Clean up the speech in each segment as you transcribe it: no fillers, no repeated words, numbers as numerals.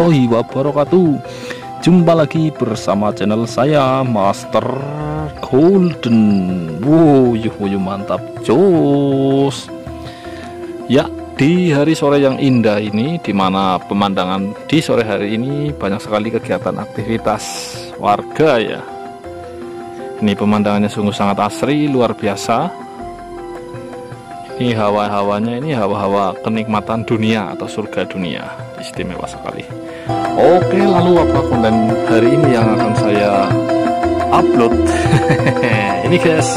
warahmatullahi wabarakatuh. Jumpa lagi bersama channel saya Master Golden. Wow, mantap jos. Ya, di hari sore yang indah ini, dimana pemandangan di sore hari ini banyak sekali kegiatan aktivitas warga ya. Ini pemandangannya sungguh sangat asri, luar biasa. Ini hawa-hawanya, ini hawa-hawa kenikmatan dunia atau surga dunia, istimewa sekali. Oke, lalu apa konten hari ini yang akan saya upload? Ini guys,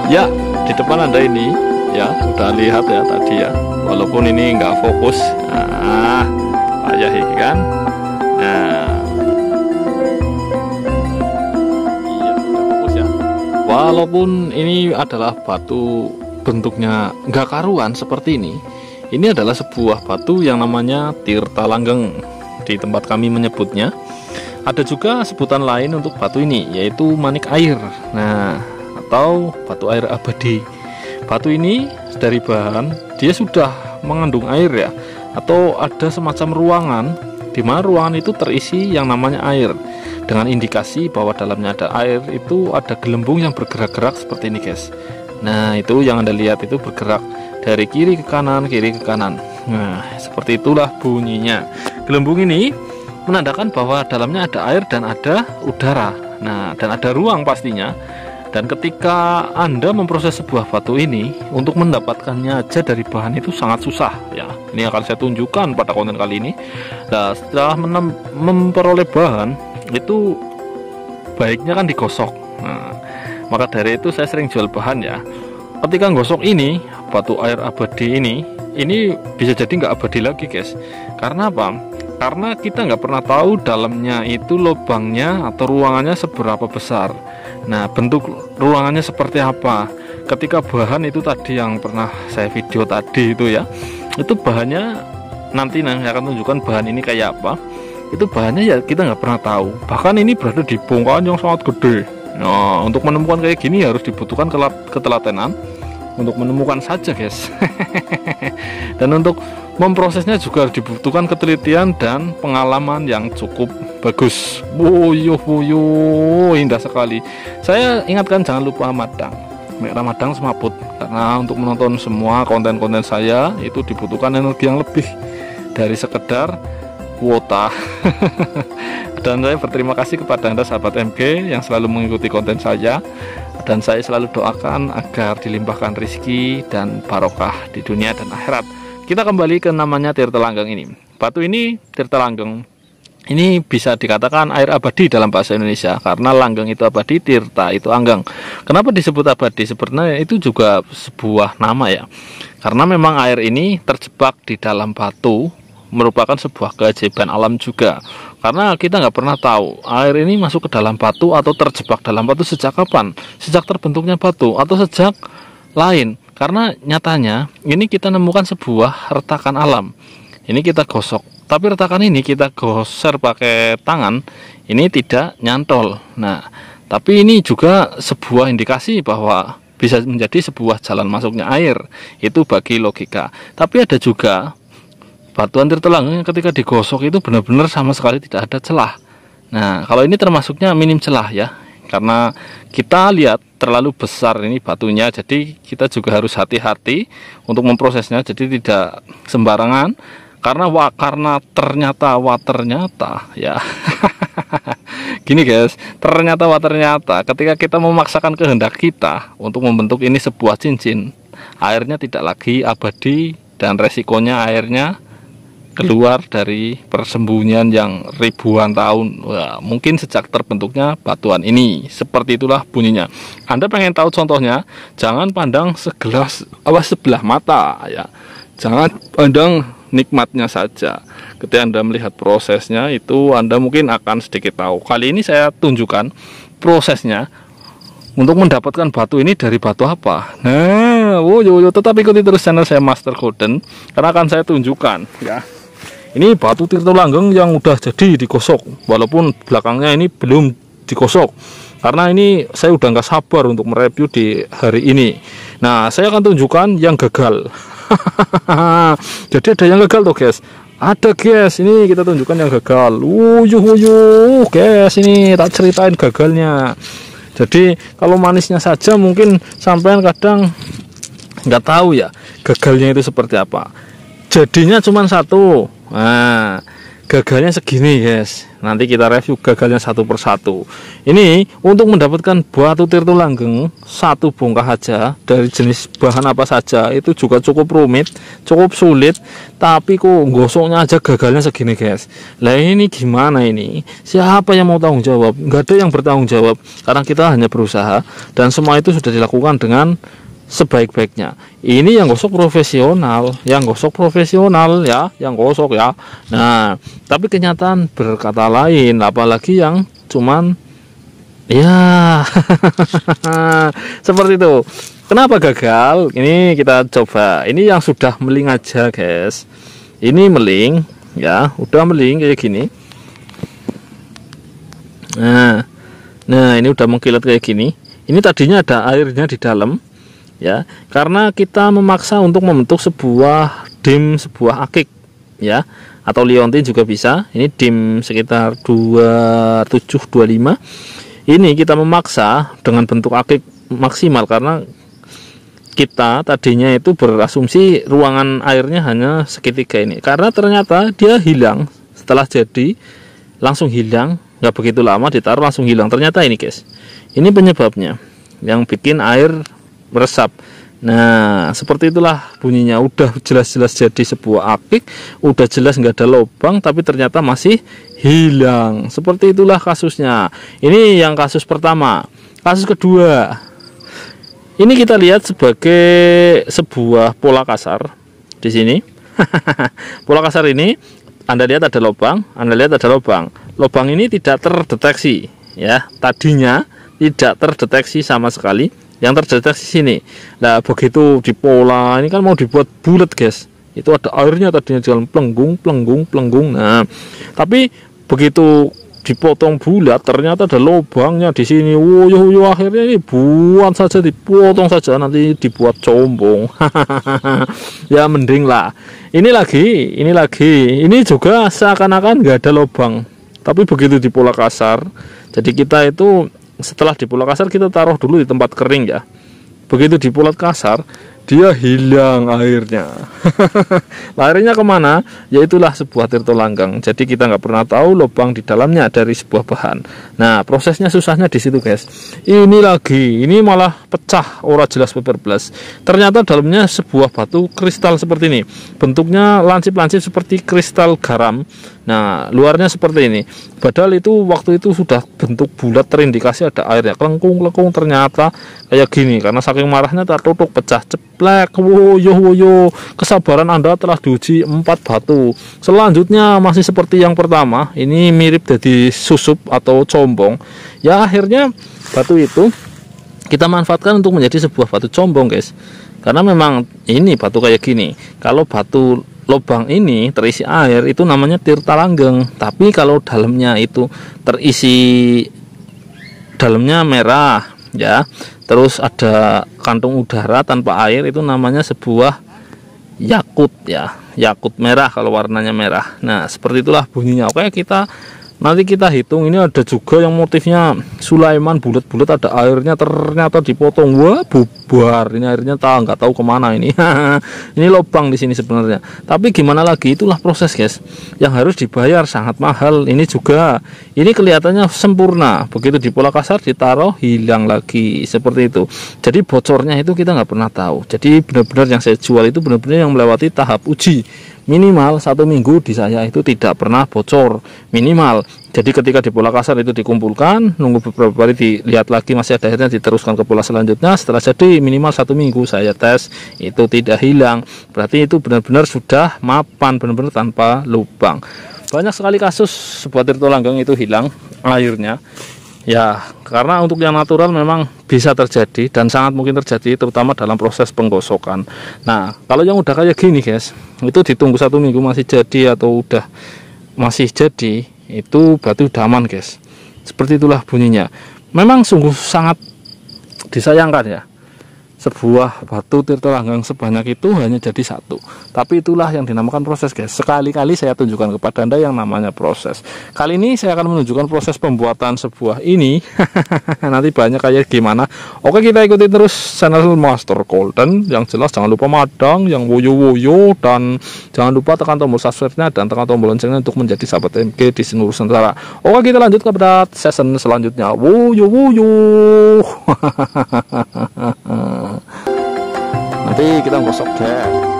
ya di depan Anda ini ya udah lihat ya tadi ya, walaupun ini nggak fokus. Nah, payah ini kan. Nah, iya nggak fokus ya. Walaupun ini adalah batu bentuknya nggak karuan seperti ini adalah sebuah batu yang namanya Tirta Langgeng di tempat kami menyebutnya. Ada juga sebutan lain untuk batu ini, yaitu manik air, nah atau batu air abadi. Batu ini dari bahan dia sudah mengandung air ya, atau ada semacam ruangan di mana ruangan itu terisi yang namanya air, dengan indikasi bahwa dalamnya ada air. Itu ada gelembung yang bergerak-gerak seperti ini guys. Nah, itu yang Anda lihat itu bergerak dari kiri ke kanan, kiri ke kanan. Nah, seperti itulah bunyinya. Gelembung ini menandakan bahwa dalamnya ada air dan ada udara. Nah, dan ada ruang pastinya. Dan ketika Anda memproses sebuah batu ini, untuk mendapatkannya aja dari bahan itu sangat susah ya. Ini akan saya tunjukkan pada konten kali ini. Nah, setelah memperoleh bahan itu baiknya kan digosok. Nah, maka dari itu saya sering jual bahan ya. Ketika gosok ini, batu air abadi ini bisa jadi nggak abadi lagi guys. Karena apa? Karena kita nggak pernah tahu dalamnya itu lubangnya atau ruangannya seberapa besar. Nah, bentuk ruangannya seperti apa. Ketika bahan itu tadi yang pernah saya video tadi itu ya, itu bahannya nanti saya akan tunjukkan bahan ini kayak apa. Itu bahannya ya kita nggak pernah tahu. Bahkan ini berada di bongkahan yang sangat gede. Nah, untuk menemukan kayak gini harus dibutuhkan ketelatenan untuk menemukan saja guys. Dan untuk memprosesnya juga dibutuhkan ketelitian dan pengalaman yang cukup bagus. Woyo indah sekali. Saya ingatkan jangan lupa madang, ramadang semaput, karena untuk menonton semua konten-konten saya itu dibutuhkan energi yang lebih dari sekedar kuota. Dan saya berterima kasih kepada Anda sahabat MG yang selalu mengikuti konten saya, dan saya selalu doakan agar dilimpahkan rezeki dan barokah di dunia dan akhirat. Kita kembali ke namanya Tirta Langgeng ini. Batu ini Tirta Langgeng ini bisa dikatakan air abadi dalam bahasa Indonesia, karena langgeng itu abadi, tirta itu anggang. Kenapa disebut abadi? Sebenarnya itu juga sebuah nama ya, karena memang air ini terjebak di dalam batu, merupakan sebuah keajaiban alam juga. Karena kita nggak pernah tahu air ini masuk ke dalam batu atau terjebak dalam batu sejak kapan, sejak terbentuknya batu atau sejak lain. Karena nyatanya ini kita nemukan sebuah retakan alam. Ini kita gosok, tapi retakan ini kita goser pakai tangan, ini tidak nyantol. Nah, tapi ini juga sebuah indikasi bahwa bisa menjadi sebuah jalan masuknya air, itu bagi logika. Tapi ada juga batuan Tirta Langgeng yang ketika digosok itu benar-benar sama sekali tidak ada celah. Nah, kalau ini termasuknya minim celah ya, karena kita lihat terlalu besar ini batunya, jadi kita juga harus hati-hati untuk memprosesnya, jadi tidak sembarangan. Karena ternyata ya. Gini guys, ternyata ketika kita memaksakan kehendak kita untuk membentuk ini sebuah cincin, airnya tidak lagi abadi dan resikonya airnya keluar dari persembunyian yang ribuan tahun. Wah, mungkin sejak terbentuknya batuan ini. Seperti itulah bunyinya. Anda pengen tahu contohnya? Jangan pandang sebelah mata ya. Jangan pandang nikmatnya saja. Ketika Anda melihat prosesnya itu, Anda mungkin akan sedikit tahu. Kali ini saya tunjukkan prosesnya untuk mendapatkan batu ini dari batu apa. Nah, tetap ikuti terus channel saya Master Golden, karena akan saya tunjukkan ya. Ini batu Tirta Langgeng yang udah jadi digosok, walaupun belakangnya ini belum digosok, karena ini saya udah nggak sabar untuk mereview di hari ini. Nah, saya akan tunjukkan yang gagal. Jadi ada yang gagal tuh guys. Ada guys, ini kita tunjukkan yang gagal. Wuyuh guys, ini tak ceritain gagalnya. Jadi kalau manisnya saja mungkin sampean kadang nggak tahu ya gagalnya itu seperti apa. Jadinya cuma satu. Nah, gagalnya segini guys. Nanti kita review gagalnya satu persatu. Ini untuk mendapatkan batu tirto langgeng satu bongkah aja dari jenis bahan apa saja itu juga cukup rumit, cukup sulit. Tapi kok gosoknya aja gagalnya segini guys. Lah ini gimana ini? Siapa yang mau tanggung jawab? Nggak ada yang bertanggung jawab karena kita hanya berusaha dan semua itu sudah dilakukan dengan sebaik-baiknya. Ini yang gosok profesional, yang gosok ya. Nah, tapi kenyataan berkata lain, apalagi yang cuman ya seperti itu. Kenapa gagal? Ini kita coba. Ini yang sudah meling aja, guys. Ini meling ya, udah meling kayak gini. Nah, ini udah mengkilat kayak gini. Ini tadinya ada airnya di dalam. Ya, karena kita memaksa untuk membentuk sebuah dim, sebuah akik ya, atau liontin juga bisa. Ini dim sekitar 27-25. Ini kita memaksa dengan bentuk akik maksimal karena kita tadinya itu berasumsi ruangan airnya hanya segitiga ini, karena ternyata dia hilang setelah jadi, langsung hilang, nggak begitu lama ditaruh langsung hilang. Ternyata ini guys, ini penyebabnya yang bikin air meresap. Nah, seperti itulah bunyinya. Udah jelas-jelas jadi sebuah akik, udah jelas nggak ada lubang, tapi ternyata masih hilang. Seperti itulah kasusnya. Ini yang kasus pertama. Kasus kedua, ini kita lihat sebagai sebuah pola kasar di sini. Pola kasar ini, Anda lihat ada lubang, Anda lihat ada lubang. Lubang ini tidak terdeteksi, ya. Tadinya tidak terdeteksi sama sekali. Yang terdeteksi sini. Nah, begitu di pola ini kan mau dibuat bulat guys, itu ada airnya tadinya jalan pelenggung. Nah, tapi begitu dipotong bulat ternyata ada lubangnya di sini. Akhirnya ini buat saja, dipotong saja, nanti dibuat combong. Ya mending lah. Ini juga seakan-akan nggak ada lubang, tapi begitu di pola kasar, jadi kita itu setelah di pola kasar kita taruh dulu di tempat kering ya. Begitu di pola kasar dia hilang airnya. Larinya kemana? Yaitulah sebuah tirto langgeng. Jadi kita nggak pernah tahu lubang di dalamnya dari sebuah bahan. Nah, prosesnya susahnya di situ guys. Ini malah pecah, ora jelas beberblas. Ternyata dalamnya sebuah batu kristal seperti ini. Bentuknya lancip-lancip seperti kristal garam. Nah, luarnya seperti ini. Padahal itu waktu itu sudah bentuk bulat, terindikasi ada airnya. Kelengkung, ternyata kayak gini. Karena saking marahnya tertutup, pecah, ceplek. Woyo. Kesabaran Anda telah diuji 4 batu. Selanjutnya masih seperti yang pertama. Ini mirip jadi susup atau combong. Ya akhirnya batu itu kita manfaatkan untuk menjadi sebuah batu combong guys. Karena memang ini batu kayak gini. Kalau batu lubang ini terisi air itu namanya tirta langgeng. Tapi kalau dalamnya itu terisi, dalamnya merah ya, terus ada kantung udara tanpa air, itu namanya sebuah yakut ya, yakut merah kalau warnanya merah. Nah, seperti itulah bunyinya. Oke, nanti kita hitung. Ini ada juga yang motifnya Sulaiman, bulat-bulat, ada airnya, ternyata dipotong. Wah, bubar. Ini airnya nggak tahu kemana ini. Ini lubang di sini sebenarnya. Tapi gimana lagi, itulah proses guys. Yang harus dibayar sangat mahal. Ini juga, ini kelihatannya sempurna. Begitu di pola kasar ditaruh hilang lagi seperti itu. Jadi bocornya itu kita nggak pernah tahu. Jadi benar-benar yang saya jual itu benar-benar yang melewati tahap uji. Minimal 1 minggu di saya itu tidak pernah bocor minimal. Jadi ketika di pola kasar itu dikumpulkan, nunggu beberapa hari dilihat lagi masih ada airnya, diteruskan ke pola selanjutnya. Setelah jadi minimal 1 minggu saya tes itu tidak hilang. Berarti itu benar-benar sudah mapan, benar-benar tanpa lubang. Banyak sekali kasus sebuah tirto langgeng itu hilang airnya. Ya, karena untuk yang natural memang bisa terjadi dan sangat mungkin terjadi, terutama dalam proses penggosokan. Nah, kalau yang udah kayak gini guys, itu ditunggu 1 minggu masih jadi atau udah masih jadi, itu berarti udah aman guys. Seperti itulah bunyinya. Memang sungguh sangat disayangkan ya. sebuah batu tirtolanggang sebanyak itu hanya jadi satu. Tapi itulah yang dinamakan proses, guys. Sekali-kali saya tunjukkan kepada Anda yang namanya proses. Kali ini saya akan menunjukkan proses pembuatan sebuah ini. Nanti banyak kayak gimana. Oke, kita ikuti terus channel Master Golden. Yang jelas jangan lupa madang, yang woyo-woyo, dan jangan lupa tekan tombol subscribe-nya dan tekan tombol loncengnya untuk menjadi sahabat MG di seluruh Nusantara. Oke, kita lanjut kepada season selanjutnya. Woyo-woyo. Nanti kita gosok deh.